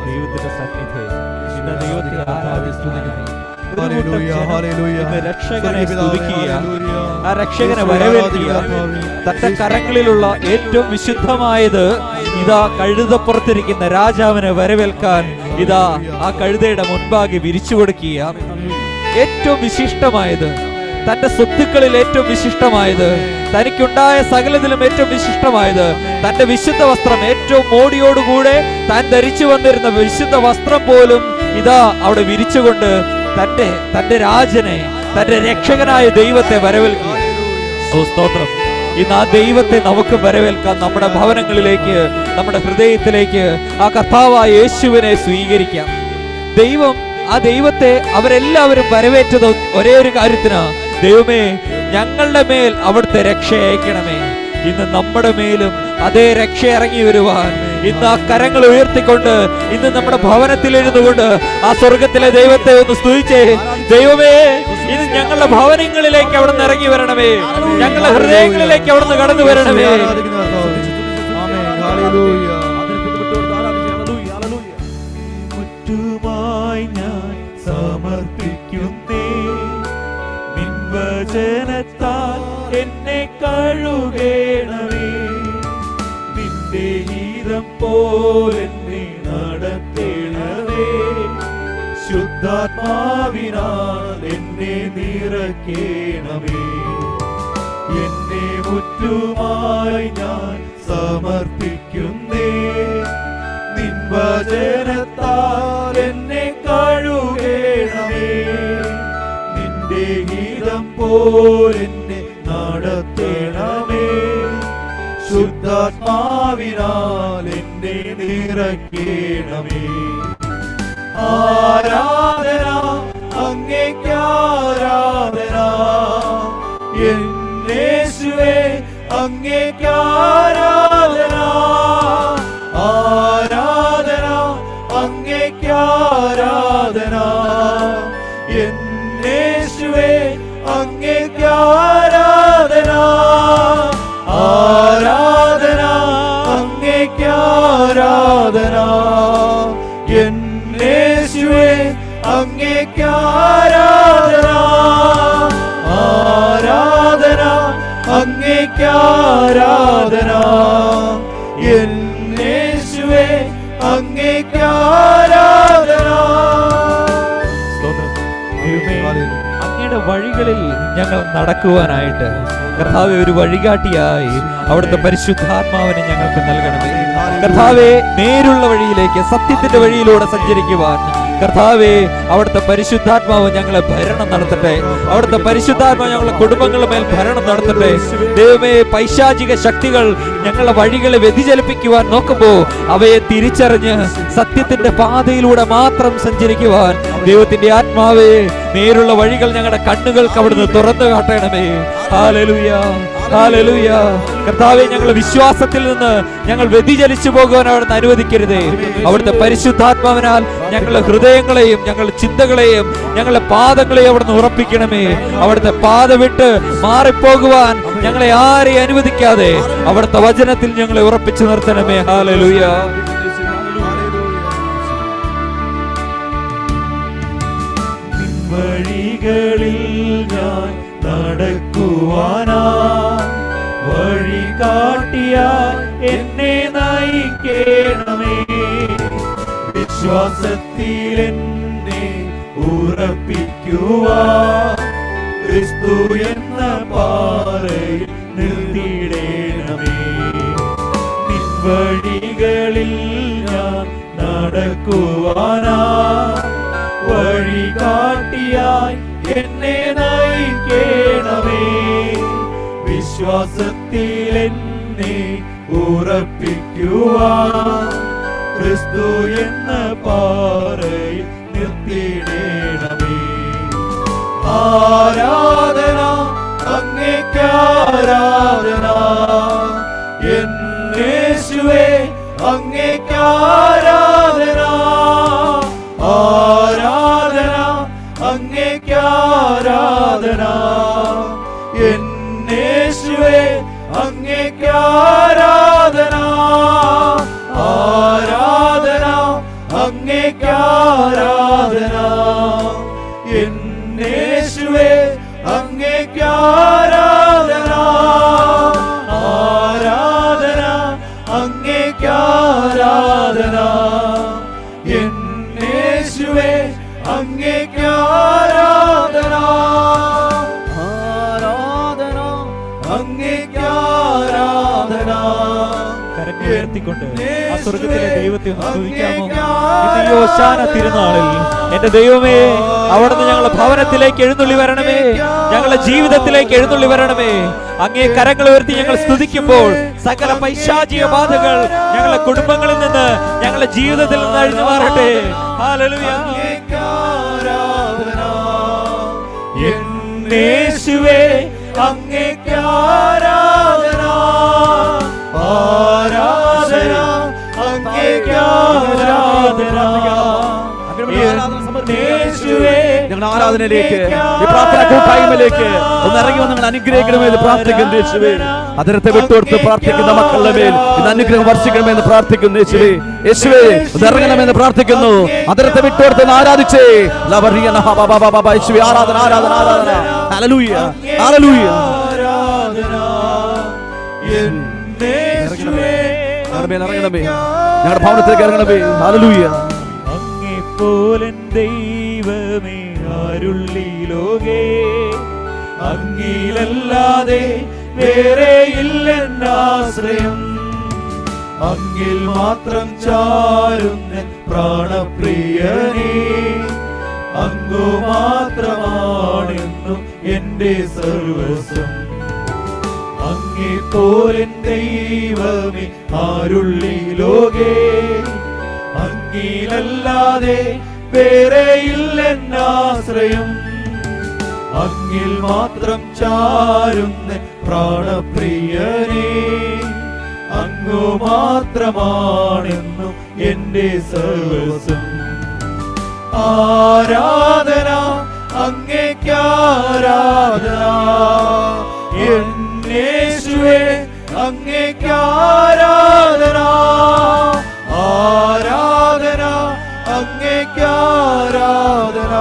ദൈവത്തിന്റെ സന്നിധി ഇന്ന് ദൈവത്തെ ആരാധിക്കുന്നു. രക്ഷകനെ സ്തുതിക്കുക, ആ രക്ഷകനെ വരവേൽക്കുക. തന്റെ കരങ്ങളിലുള്ള ഏറ്റവും വിശുദ്ധമായത് ഇതാ കഴുതപ്പുറത്തിരിക്കുന്ന രാജാവിനെ വരവേൽക്കാൻ ഇതാ ആ കഴുതയുടെ മുൻപാകെ വിരിച്ചു കൊടുക്കുക. ഏറ്റവും വിശിഷ്ടമായത്, തന്റെ സ്വത്തുക്കളിൽ ഏറ്റവും വിശിഷ്ടമായത്, തനിക്കുണ്ടായ സകലത്തിലും ഏറ്റവും വിശിഷ്ടമായത്, തന്റെ വിശുദ്ധ വസ്ത്രം ഏറ്റവും മോടിയോടുകൂടെ താൻ ധരിച്ചു വന്നിരുന്ന വിശുദ്ധ വസ്ത്രം പോലും ഇതാ അവിടെ വിരിച്ചുകൊണ്ട് തന്റെ രാജനെ, തന്റെ രക്ഷകനായ ദൈവത്തെ വരവേൽക്കുക. സ്തോത്രം. ഇന്ന് ആ ദൈവത്തെ നമുക്ക് വരവേൽക്കാം. നമ്മുടെ ഭവനങ്ങളിലേക്ക്, നമ്മുടെ ഹൃദയത്തിലേക്ക് ആ കർത്താവായ യേശുവിനെ സ്വീകരിക്കാം. ആ ദൈവത്തെ അവരെല്ലാവരും വരവേറ്റത് ഒരേ ഒരു കാര്യത്തിനാ. ദൈവമേ, ഞങ്ങളുടെ മേൽ അവിടുത്തെ രക്ഷ അയക്കണമേ. ഇന്ന് നമ്മുടെ മേലും അതേ രക്ഷ ഇറങ്ങി വരുവാൻ ഇന്ന് ആ കരങ്ങൾ ഉയർത്തിക്കൊണ്ട് ഇന്ന് നമ്മുടെ ഭവനത്തിൽ എഴുതുകൊണ്ട് ആ സ്വർഗത്തിലെ ദൈവത്തെ ഒന്ന് സ്തുതിച്ചേ. ദൈവമേ, ഇന്ന് ഞങ്ങളുടെ ഭവനങ്ങളിലേക്ക് അവിടെ നിന്ന് ഇറങ്ങി വരണമേ, ഞങ്ങളുടെ ഹൃദയങ്ങളിലേക്ക് അവിടെ നിന്ന് കടന്നു വരണമേ. മുറ്റുമായി ഞാൻ സമർപ്പിക്കുന്നേ, നിൻ വചനത്താൽ എന്നെ കഴുകേണമേ, നിന്റെ ഗീതം പോലെന്നെ നടത്തേണമേ, ശുദ്ധാത്മാവിനാൽ എന്നെ നിറയ്ക്കേണമേ. എന്നെ മുറ്റുമായി ഞാൻ സമർപ്പിക്കുന്നേ, നിൻ വചനത്താൽ എന്നെ കഴുകേണമേ, നിന്റെ ഗീതം പോലെന്നെ നടത്തേണമേ, ശുദ്ധാത്മാവിനാൽ എന്നെ നിറയ്ക്കേണമേ. ആരാധന അങ്ങേക്ക് ആരാധന, യേശുവേ അങ്ങേക്ക് ആരാധന. ആരാധന അങ്ങേക്ക് ആരാധന, യേശുവേ അങ്ങേക്ക് ആരാധന. ആരാധന അങ്ങേക്ക് ആരാധന, യേശുവേ അങ്ങേക്ക് ആരാധന. ആരാധന അങ്ങേക്ക് ആരാധന, യേശുവേ അങ്ങേക്ക് ആരാധന. അങ്ങയുടെ വഴികളിൽ ഞങ്ങൾ നടക്കുവാനായിട്ട് കർത്താവേ ഒരു വഴികാട്ടിയായി അവിടുത്തെ പരിശുദ്ധാത്മാവിനെ ഞങ്ങൾക്ക് നൽകണമേ. കർത്താവേ, നേരുള്ള വഴിയിലേക്ക്, സത്യത്തിന്റെ വഴിയിലൂടെ സഞ്ചരിക്കുവാൻ കർത്താവേ അവിടുത്തെ പരിശുദ്ധാത്മാവ് ഞങ്ങളെ ഭരണം നടത്തട്ടെ. അവിടുത്തെ പരിശുദ്ധാത്മാവ് ഞങ്ങളുടെ കുടുംബങ്ങളുടെ മേൽ ഭരണം നടത്തട്ടെ. ദൈവമേ, പൈശാചിക ശക്തികൾ ഞങ്ങളുടെ വഴികളെ വ്യതിചലിപ്പിക്കുവാൻ നോക്കുമ്പോൾ അവയെ തിരിച്ചറിഞ്ഞ് സത്യത്തിന്റെ പാതയിലൂടെ മാത്രം സഞ്ചരിക്കുവാൻ ദൈവത്തിന്റെ ആത്മാവേ നേരുള്ള വഴികൾ ഞങ്ങളുടെ കണ്ണുകൾക്ക് അവിടുന്ന് തുറന്നു കാട്ടണമേ. Hallelujah, hallelujah. കർത്താവേ, ഞങ്ങളുടെ വിശ്വാസത്തിൽ നിന്ന് ഞങ്ങൾ വ്യതിചലിച്ചു പോകുവാൻ അവിടുന്ന് അനുവദിക്കരുതേ. അവിടുത്തെ പരിശുദ്ധാത്മാവിനാൽ ഞങ്ങളുടെ ഹൃദയങ്ങളെയും ഞങ്ങളുടെ ചിന്തകളെയും ഞങ്ങളുടെ പാദങ്ങളെയും അവിടുന്ന് ഉറപ്പിക്കണമേ. അവിടുത്തെ പാത വിട്ട് മാറിപ്പോകുവാൻ ഞങ്ങളെ ആരെയും അനുവദിക്കാതെ അവിടുത്തെ വചനത്തിൽ ഞങ്ങളെ ഉറപ്പിച്ചു നിർത്തണമേ. ഹല്ലേലൂയ. വഴികളിൽ ഞാൻ നടക്കുവാനാ, വഴി കാട്ടിയാൽ എന്നെ നയിക്കണമേ, വിശ്വാസത്തിൽ എന്നെ ഉറപ്പിക്കുവാൻ ക്രിസ്തു എന്ന പാറയിൽ നിർത്തിയിടണമേ. നിൻ വഴികളിൽ ഞാൻ നടക്കുവാനാ, വഴി കാട്ടിയായി എന്നെ നയിക്കണമേ, വിശ്വാസത്തിൽ എന്നെ ഉറപ്പിക്കുവാൻ ക്രിസ്തു എന്ന പാറയിൽ നിർത്തിയിടണമേ. ആരാധന അങ്ങേക്ക് ആരാധന, യേശുവേ അങ്ങേക്ക് ആരാധന. ആരാധന അങ്ങേക്ക് ആരാധന, യേശുവേ അങ്ങേക്ക് ആരാധന. ആരാധന യേശുവേ അങ്ങേക്ക് ആരാധന, ആരാധന അങ്ങേക്ക് ആരാധന. യേശുവേ അങ്ങേക്ക് ആരാധന, ആരാധന അങ്ങേക്ക് ആരാധന. കരങ്ങൾ ഉയർത്തിക്കൊണ്ട് ആ സ്വർഗ്ഗത്തിലെ ദൈവത്തെ ഒന്ന് സ്തുതിക്കാമോ? ഇന്ന് ഈ ഓശാന തിരുനാളിൽ എന്റെ ദൈവമേ, അവിടുന്ന് ഞങ്ങളുടെ ഭവനത്തിലേക്ക് എഴുന്നള്ളി വരണമേ, ഞങ്ങളുടെ ജീവിതത്തിലേക്ക് എഴുന്നള്ളി വരണമേ. അങ്ങേ കരങ്ങൾ ഉയർത്തി ഞങ്ങൾ സ്തുതിക്കുമ്പോൾ സകല പൈശാചിക ബാധകൾ ഞങ്ങളുടെ കുടുംബങ്ങളിൽ നിന്ന്, ഞങ്ങളുടെ ജീവിതത്തിൽ നിന്ന് അഴിഞ്ഞു മാറട്ടെ. ഹല്ലേലൂയ. യേശുവേ അങ്ങേക്ക് ആരാധന, ആരാധന അങ്ങേക്ക് ആരാധന. ഞങ്ങളുടെ ആരാധനയിലേക്ക്, ഈ പ്രാർത്ഥന കൂട്ടായ്മയിലേക്ക് ഒന്ന് ഇറങ്ങി വന്ന് ഞങ്ങൾ അനുഗ്രഹിക്കണമെന്ന് പ്രാർത്ഥിക്കുന്നു യേശുവേ. അതിരത്തെ വിട്ടുകൊടുത്ത് പ്രാർത്ഥിക്കുന്ന മക്കളുടെ മേൽ ഇന്ന് അനുഗ്രഹം വർഷിക്കണമെന്ന് പ്രാർത്ഥിക്കുന്നു യേശുവേ. യേശുവേ ഇത് ഇറങ്ങണമെന്ന് പ്രാർത്ഥിക്കുന്നു. അതിരത്തെ വിട്ടുകൊടുത്ത് ആരാധിച്ചേ. യേശുവേ ആരാധന, ആരാധന, ആരാധന. Hallelujah, hallelujah. ഇറങ്ങണമേ, ഞങ്ങളുടെ ഭവനത്തിലേക്ക് ഇറങ്ങണമേ. ഹല്ലേലൂയ. അങ്ങേപ്പോലൻ ദൈവമേ ആരുള്ളി ലോകേ, അങ്ങിലല്ലാതെ വേറെ ഇല്ലെന്നാശ്രയം. അങ്ങിൽ മാത്രം ചാരുന്ന പ്രാണപ്രിയനേ, അങ്ങു മാത്രമാണെന്നും എന്റെ സർവസ്വം. അങ്ങേപ്പോലൻ ദൈവമേ ആരുള്ളി ലോകേ, അങ്ങിലല്ലാതെ വേറെ ഇല്ലെന്നാശ്രയം. അങ്ങിൽ മാത്രം ചാരുന്ന പ്രാണപ്രിയനേ, അങ്ങു മാത്രമാണെന്നും എന്റെ സർവസ്വം. ആരാധന അങ്ങേക്ക് ആരാധന, യേശുവേ അങ്ങേക്ക് ആരാധന, ആരാധന അങ്ങേക്ക് ആരാധന.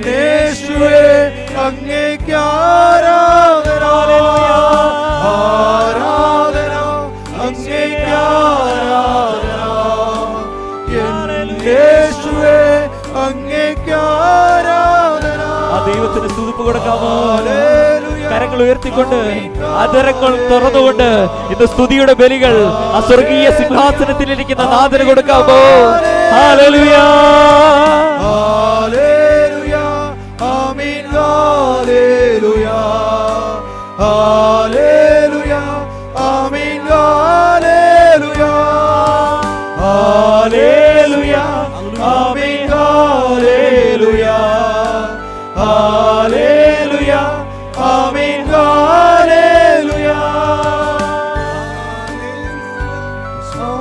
യേശുവേ അങ്ങേക്ക് ആരാധന, ആരാധന അങ്ങേക്ക് ആരാധന. യേശുവേ അങ്ങേക്ക് ആരാധന. ആ ദൈവത്തിന് സ്തുതിപ്പ് കൊടുക്കാമോ? കരങ്ങൾ ഉയർത്തിക്കൊണ്ട് അധരങ്ങൾ തുറന്നുകൊണ്ട് ഇന്ന് സ്തുതിയുടെ ബലികൾ ആ സ്വർഗീയ സിംഹാസനത്തിലിരിക്കുന്ന നാഥന് കൊടുക്കാമോ? ഹല്ലേലൂയ, ഹല്ലേലൂയ, ആമീൻ, ഹല്ലേലൂയ, ഹല്ലേലൂയ, ആമീൻ, ഹല്ലേലൂയ, ഹല്ലേലൂയ, ആമീൻ, ഹല്ലേലൂയ, ഹല്ലേലൂയ, ആമീൻ, ഹല്ലേലൂയ.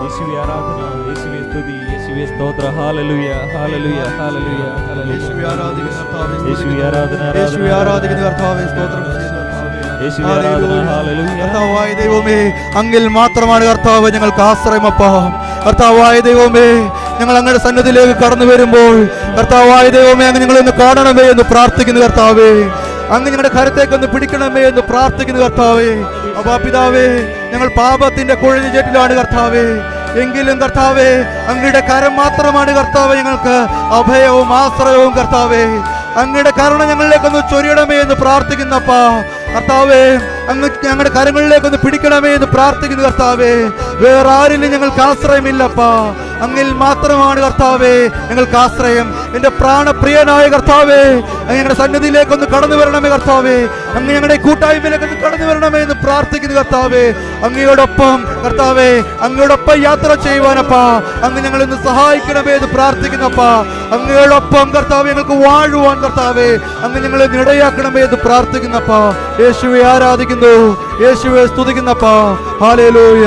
യേശുവേ ആരാധന, യേശുവേ സ്തുതി, യേശുവേ സ്തോത്ര. Hallelujah, hallelujah, hallelujah, hallelujah. യേശുവേ ആരാധിക്കുന്ന കർത്താവേ, യേശുവേ ആരാധന, യേശുവേ ആരാധിക്കുന്ന കർത്താവേ സ്തോത്രം. യേശുവേ ആരാധന, ഹല്ലേലൂയ. കർത്താവായ ദൈവമേ അങ്ങിൽ മാത്രമാണ് കർത്താവ് ഞങ്ങൾക്ക് ആശ്രയമപ്പാ. കർത്താവായ ദൈവമേ ഞങ്ങൾ അങ്ങയുടെ സന്നിധിയിലേക്ക് കടന്നു വരുമ്പോൾ കർത്താവായ ദൈവമേ അങ്ങ് ഞങ്ങളെ ഒന്ന് കാണണമേ എന്ന് പ്രാർത്ഥിക്കുന്നു കർത്താവേ. അങ്ങ് ഞങ്ങളുടെ കരത്തേക്ക് ഒന്ന് പിടിക്കണമേ എന്ന് പ്രാർത്ഥിക്കുന്നു കർത്താവേ. അപ്പാ പിതാവേ, ഞങ്ങൾ പാപത്തിന്റെ കുഴഞ്ഞ ചേറ്റിലാണ് കർത്താവേ. എങ്കിലും കർത്താവേ അങ്ങയുടെ കരം മാത്രമാണ് കർത്താവ് ഞങ്ങൾക്ക് അഭയവും ആശ്രയവും കർത്താവേ. അങ്ങയുടെ കരുണ ഞങ്ങളിലേക്കൊന്ന് ചൊരിയണമേ എന്ന് പ്രാർത്ഥിക്കുന്നപ്പാ കർത്താവേ. അങ്ങ് ഞങ്ങളുടെ കരങ്ങളിലേക്കൊന്ന് പിടിക്കണമേ എന്ന് പ്രാർത്ഥിക്കുന്നു കർത്താവേ. വേറെ ആരിലും ഞങ്ങൾക്ക് ആശ്രയമില്ലപ്പാ, അങ്ങിൽ മാത്രമാണ് കർത്താവേ ഞങ്ങൾക്ക് ആശ്രയം. എന്റെ പ്രാണപ്രിയനായ കർത്താവേ, അങ്ങ് ഞങ്ങളുടെ സന്നിധിയിലേക്കൊന്ന് കടന്നു വരണമേ കർത്താവേ. അങ്ങ് ഞങ്ങളുടെ കൂട്ടായ്മയിലേക്കൊന്ന് കടന്നു വരണമേ എന്ന് പ്രാർത്ഥിക്കുന്നു കർത്താവേ. അങ്ങയോടൊപ്പം കർത്താവേ, അങ്ങയോടൊപ്പം യാത്ര ചെയ്യുവാനപ്പാ അങ്ങ് ഞങ്ങളൊന്ന് സഹായിക്കണമേ എന്ന് പ്രാർത്ഥിക്കുന്നപ്പാ. അങ്ങയോടൊപ്പം കർത്താവേ ഞങ്ങൾക്ക് വാഴുവാൻ കർത്താവേ അങ്ങ് ഞങ്ങളെ ഇടയാക്കണമേ എന്ന് പ്രാർത്ഥിക്കുന്നപ്പാ. യേശുവെ ആരാധിക്കുന്നു, യേശുവെ സ്തുതിക്കുന്നപ്പാ. ഹല്ലേലൂയ.